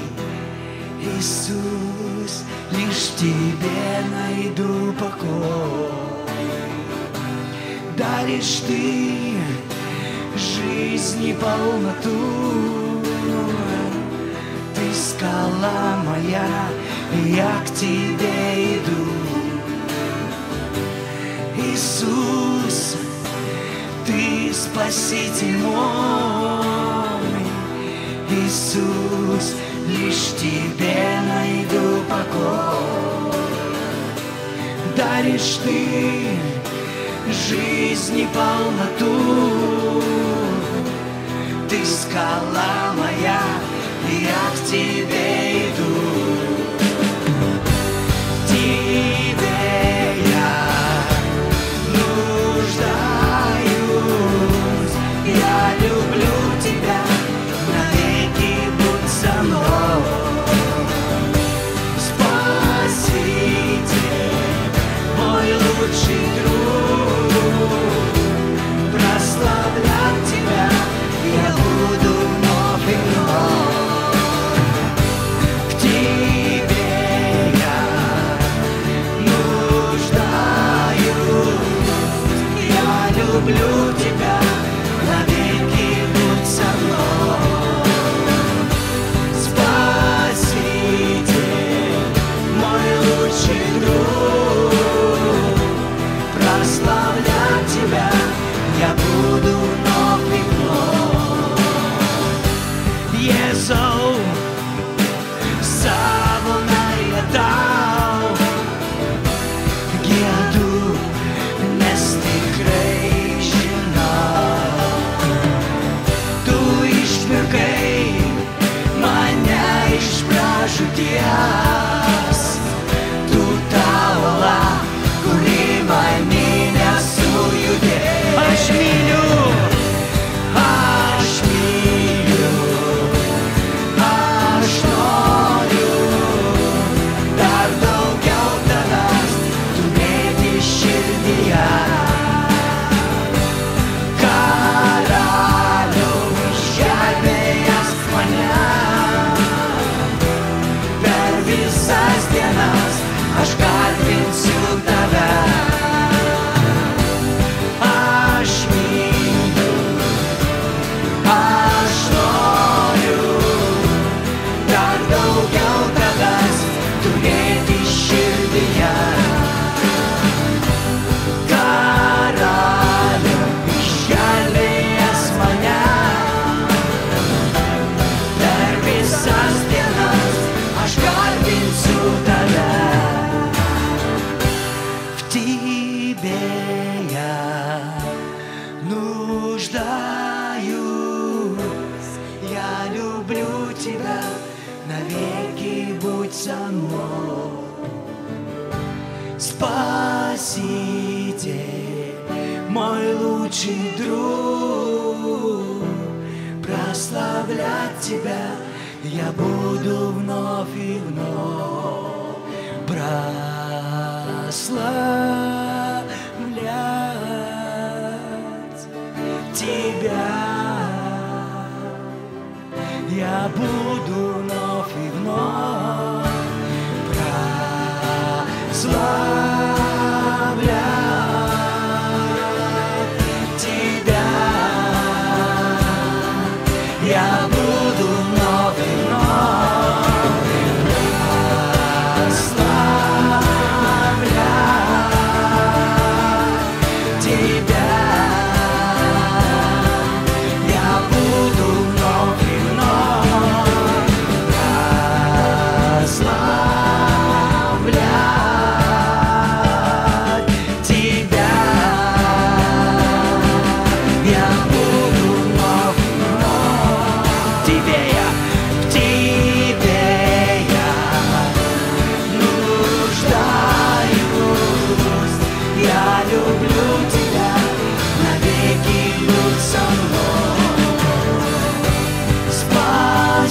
Иисус, лишь в Тебе найду покой. Даришь Ты жизни полноту. Ты скала моя, я к Тебе иду. Иисус, Ты Спаситель мой. Иисус, лишь в Тебе найду покой. Даришь Ты жизни полноту. Ты скала моя, я к Тебе иду. В Тебе я нуждаюсь, я люблю Тебя, навеки будь со мной. Спаситель, мой лучший друг, прославлять Тебя я буду вновь и вновь. В Тебе я нуждаюсь, я люблю Тебя, навеки будь со мной. Спаситель, мой лучший друг, прославлять Тебя я буду вновь и вновь. Jēzau, savu meilę Tau giedu, nes tikrai žinau. turėti širdyje. Karaliau, išgelbėjęs mane, per visas dienas aš garbinsiu tave. В тебе я нуждаюсь, я люблю тебя, навеки будь со мной. Спаситель, мой лучший друг, прославлять тебя я буду вновь и вновь. Прославлять тебя я буду вновь и вновь. Прославлять тебя я буду вновь и вновь. Прославлять тебя я буду вновь и вновь. Прославлять тебя я буду вновь и вновь. В тебе я нуждаюсь, я люблю тебя, навеки будь со мной.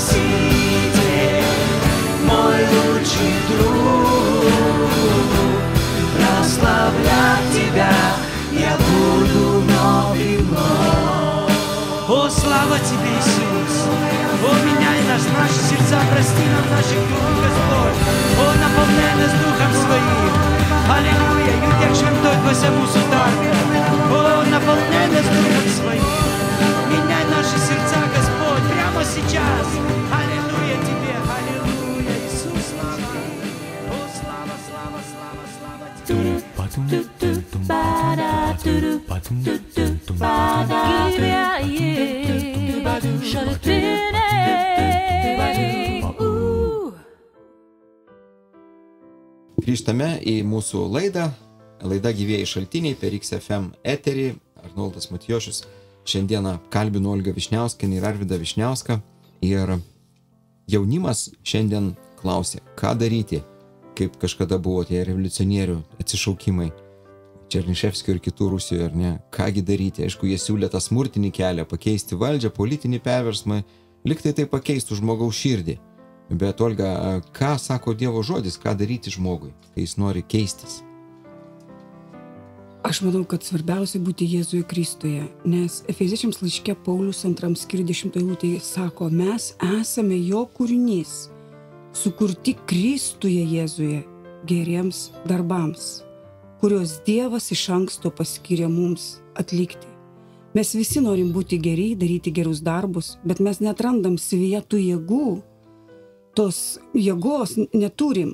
Спаситель, мой лучший друг, прославлять тебя я буду вновь и вновь. О, слава тебе, Иисус! О, меняй нас, наши сердца, прости нам наши грехи, Господь! О, наполняй нас Духом Своим! Аллилуйя! Ютях Швентой Твоя мусу тарка! О, наполняй нас Духом Своим! Меняй наши сердца, Господь, прямо сейчас! Аллилуйя Тебе! Аллилуйя! Иисус, слава! О, слава, слава, слава, слава Тебе! Grįžtame į mūsų laidą. Laida Gyvieji šaltiniai per XFM eterį. Arnoldas Matijošius. Šiandieną kalbinu Olgą Višniauskienę ir Arvydą Višniauską. Ir jaunimas šiandien klausė, ką daryti, kaip kažkada buvo tie revoliucionierių atsišaukimai. Černiševskio ir kitų Rusijoje, ar ne? Kągi daryti? Aišku, jie siūlė tą smurtinį kelią, pakeisti valdžią, politinį perversmą, liktai tai pakeistų žmogaus širdį. Bet, Olga, ką sako Dievo žodis, ką daryti žmogui, kai jis nori keistis? Aš manau, kad svarbiausia būti Jėzuje Kristuje, nes Efeziečiams laiške Paulius 2 skyriuje 10 eilutėje sako, mes esame jo kūrinys, sukurti Kristuje Jėzuje geriems darbams, kurios Dievas iš anksto paskyrė mums atlikti. Mes visi norim būti geri, daryti gerus darbus, bet mes neatrandam savyje tų jėgų, tos jėgos neturim.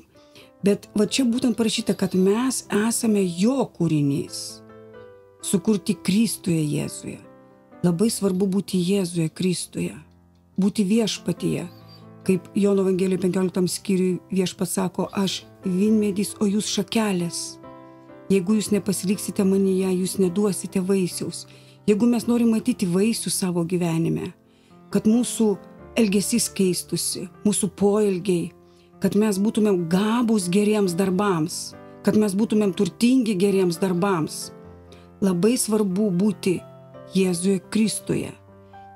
Bet va čia būtent parašyta, kad mes esame jo kūrinys, sukurti Kristuje Jėzuje. Labai svarbu būti Jėzuje Kristuje, būti viešpatyje. Kaip Jono Evangelijoje 15 skyriui viešpats sako, aš vynmedys, o jūs šakelės. Jeigu jūs nepasiliksite manyje, jūs neduosite vaisiaus. Jeigu mes norim matyti vaisių savo gyvenime, kad mūsų elgesys keistusi, mūsų poelgiai, kad mes būtumėm gabūs geriems darbams, kad mes būtumėm turtingi geriems darbams, labai svarbu būti Jėzuje Kristuje.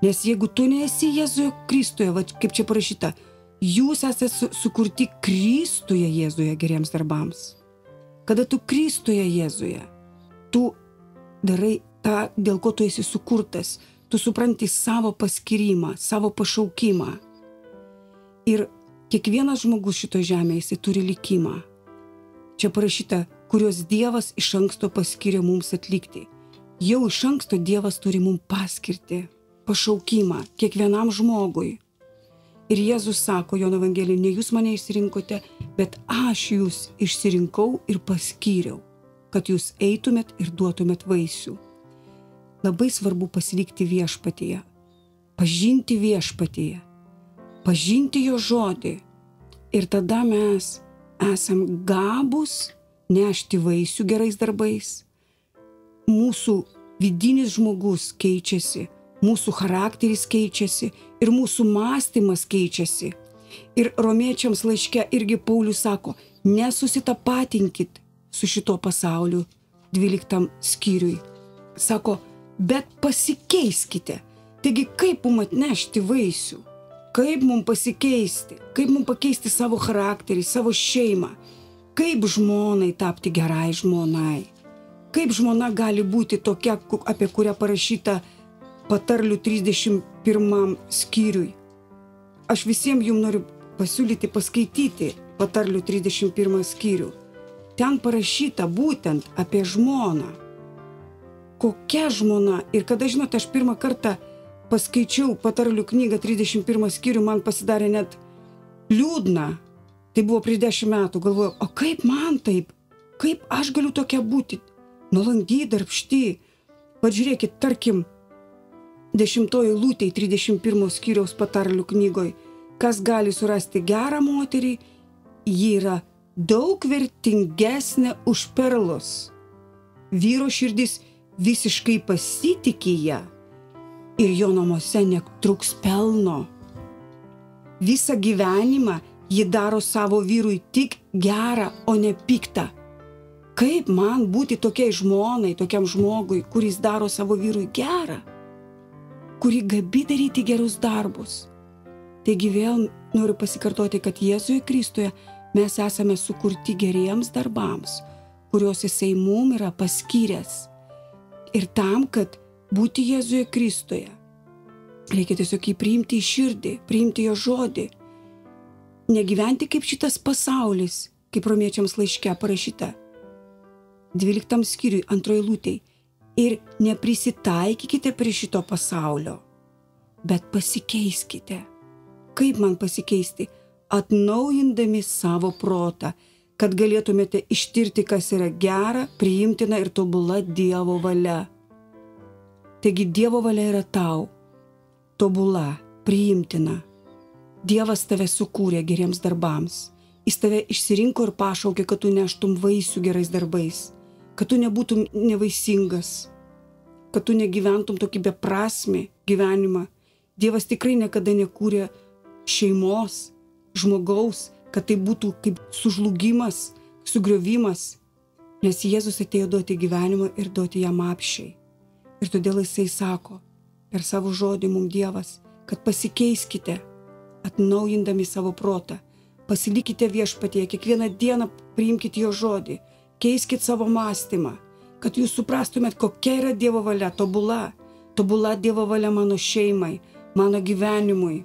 Nes jeigu tu nesi Jėzuje Kristuje, va, kaip čia parašyta, jūs esate sukurti Kristuje Jėzuje geriems darbams. Kada tu Kristuje Jėzuje, tu darai tą, dėl ko tu esi sukurtas, tu supranti savo paskyrimą, savo pašaukimą. Ir kiekvienas žmogus šito žemėje, jis turi likimą. Čia parašyta, kurios Dievas iš anksto paskyrė mums atlikti. Jau iš anksto Dievas turi mums paskirti pašaukimą kiekvienam žmogui. Ir Jėzus sako Jono Evangelijoje, ne jūs mane išsirinkote, bet aš jūs išsirinkau ir paskyriau, kad jūs eitumėt ir duotumėt vaisių. Labai svarbu pasilikti viešpatyje, pažinti viešpatyje, pažinti jo žodį. Ir tada mes esam gabūs nešti vaisių gerais darbais. Mūsų vidinis žmogus keičiasi, mūsų charakteris keičiasi ir mūsų mąstymas keičiasi. Ir Romiečiams laiške irgi Paulius sako, nesusitapatinkit su šito pasauliu, 12 skyriui. Sako, bet pasikeiskite. Taigi kaip mums atnešti vaisių? Kaip mums pasikeisti? Kaip mums pakeisti savo charakterį, savo šeimą? Kaip žmonai tapti gerai žmonai? Kaip žmona gali būti tokia, apie kurią parašyta Patarlių 31 skyriui? Aš visiems jums noriu pasiūlyti paskaityti Patarlių 31 skyrių. Ten parašyta būtent apie žmoną. Kokia žmona? Ir kada, žinote, aš pirmą kartą paskaičiau Patarlių knygą 31 skyrių, man pasidarė net liūdna. Tai buvo prieš 10 metų. Galvojau, o kaip man taip? Kaip aš galiu tokia būti? Nuolanki, darbšti. Pažiūrėkit, tarkim, 10 eilutėj 31 skyriaus Patarlių knygoj. Kas gali surasti gerą moterį, ji yra daug vertingesnė už perlus. Vyro širdis visiškai pasitikė ją ir jo namuose netruks pelno. Visą gyvenimą ji daro savo vyrui tik gerą, o ne piktą. Kaip man būti tokiai žmonai, tokiam žmogui, kuris daro savo vyrui gerą, kuri gabi daryti gerus darbus? Taigi vėl noriu pasikartoti, kad Jėzuje Kristuje mes esame sukurti geriems darbams, kuriuos jisai mum yra paskyręs. Ir tam, kad būti Jėzuje Kristuje, reikia tiesiog jį priimti į širdį, priimti jo žodį. Negyventi kaip šitas pasaulis, kaip Romiečiams laiške parašyta 12 skyriui 2 eilutėj. Ir neprisitaikykite prie šito pasaulio, bet pasikeiskite. Kaip man pasikeisti? Atnaujindami savo protą, kad galėtumėte ištirti, kas yra gera, priimtina ir tobula Dievo valia. Taigi Dievo valia yra tau, tobula, priimtina. Dievas tave sukūrė geriems darbams. Jis tave išsirinko ir pašaukė, kad tu neštum vaisių gerais darbais, kad tu nebūtum nevaisingas, kad tu negyventum tokį beprasmį gyvenimą. Dievas tikrai niekada nekūrė šeimos, žmogaus, kad tai būtų kaip sužlugimas, sugriovimas, nes Jėzus atėjo duoti gyvenimą ir duoti jam apsčiai. Ir todėl jisai sako per savo žodį mums Dievas, kad pasikeiskite, atnaujindami savo protą, pasilikite viešpatyje, kiekvieną dieną priimkite jo žodį, keiskit savo mąstymą, kad jūs suprastumėt, kokia yra Dievo valia, tobula Dievo valia mano šeimai, mano gyvenimui,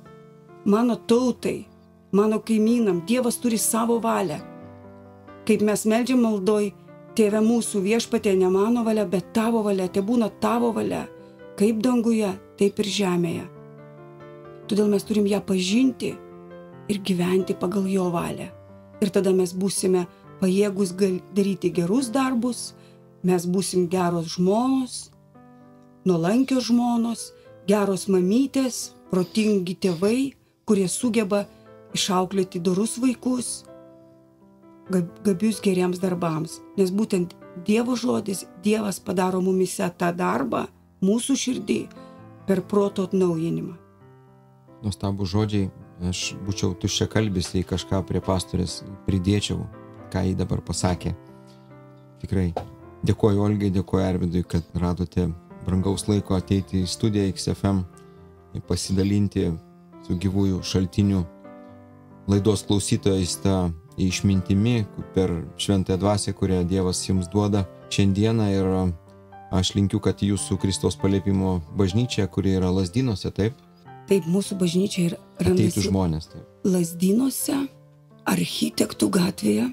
mano tautai, mano kaimynam. Dievas turi savo valią. Kaip mes meldžiam maldoj, Tėve mūsų viešpatie, ne mano valia, bet tavo valia, tebūna tavo valia, kaip danguje, taip ir žemėje. Todėl mes turim ją pažinti ir gyventi pagal jo valią. Ir tada mes būsime pajėgus daryti gerus darbus, mes būsim geros žmonos, nuolankios žmonos, geros mamytės, protingi tėvai, kurie sugeba išauklėti dorus vaikus, gabius geriems darbams. Nes būtent Dievo žodis, Dievas padaro mumise tą darbą, mūsų širdį, per proto atnaujinimą. Nuostabų žodžiai, aš būčiau tuščiakalbis, jei kažką prie pastorės pridėčiau, ką jį dabar pasakė. Tikrai dėkoju Olgai, dėkoju Arvidui, kad radote brangaus laiko ateiti į studiją XFM, pasidalinti su gyvųjų šaltinių laidos klausytojais tą išmintimi per šventąją dvasią, kurią Dievas jums duoda šiandieną. Ir aš linkiu, kad jūsų Kristaus paliepimo bažnyčia, kuri yra Lazdynuose, taip? Taip, mūsų bažnyčia ir ateitų žmonės, taip. Lazdynuose, Architektų gatvėje,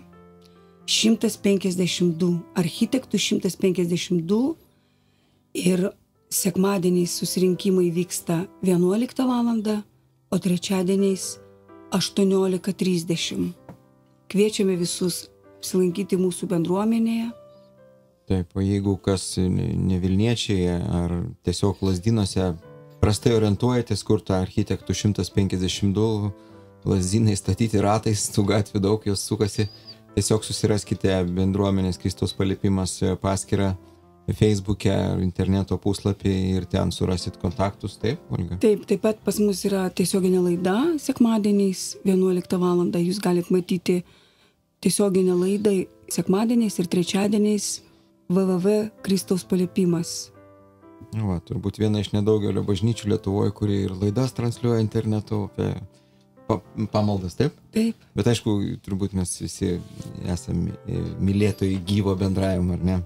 152, Architektų 152, ir sekmadieniais susirinkimai vyksta 11 val. o trečiadieniais 18:30. Kviečiame visus apsilankyti mūsų bendruomenėje. Taip, o jeigu kas ne Vilniečiai ar tiesiog Lazdynuose prastai orientuojatės, kur ta architektų 152 Lazdynai statyti ratais, tų gatvių daug, jos sukasi, tiesiog susiraskite bendruomenės Kristaus paliepimas paskyrą Facebook'e, interneto puslapį ir ten surasit kontaktus, taip, Olga? Taip pat pas mus yra tiesioginė laida sekmadieniais 11 val. Jūs galite matyti tiesioginę laidą sekmadieniais ir trečiadieniais www.Kristaus paliepimas. Va, turbūt viena iš nedaugelio bažnyčių Lietuvoje, kuri ir laidas transliuoja internetu apie pamaldas, taip? Taip. Bet aišku, turbūt mes visi esame mylėtojai gyvo bendravimo, ar ne?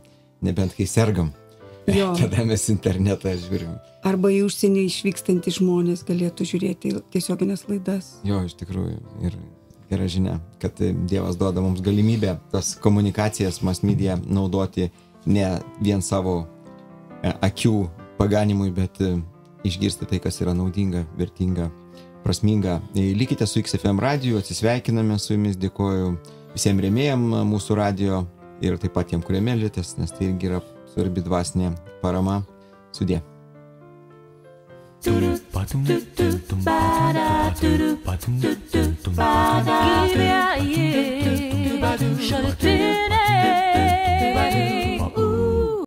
Nebent kai sergam. Jo. Tada mes internetą žiūrim. Arba į užsienį išvykstantys žmonės galėtų žiūrėti tiesioginės laidas. Jo, iš tikrųjų. Ir gera žinia, kad Dievas duoda mums galimybę tas komunikacijas mass media naudoti ne vien savo akių paganimui, bet išgirsti tai, kas yra naudinga, vertinga, prasminga. Likite su XFM radiju, atsisveikiname su jumis, dėkoju visiems rėmėjam mūsų radijo ir taip pat tiem, kurie melitės, nes tai irgi yra svarbi dvasinė parama. Sudie. Give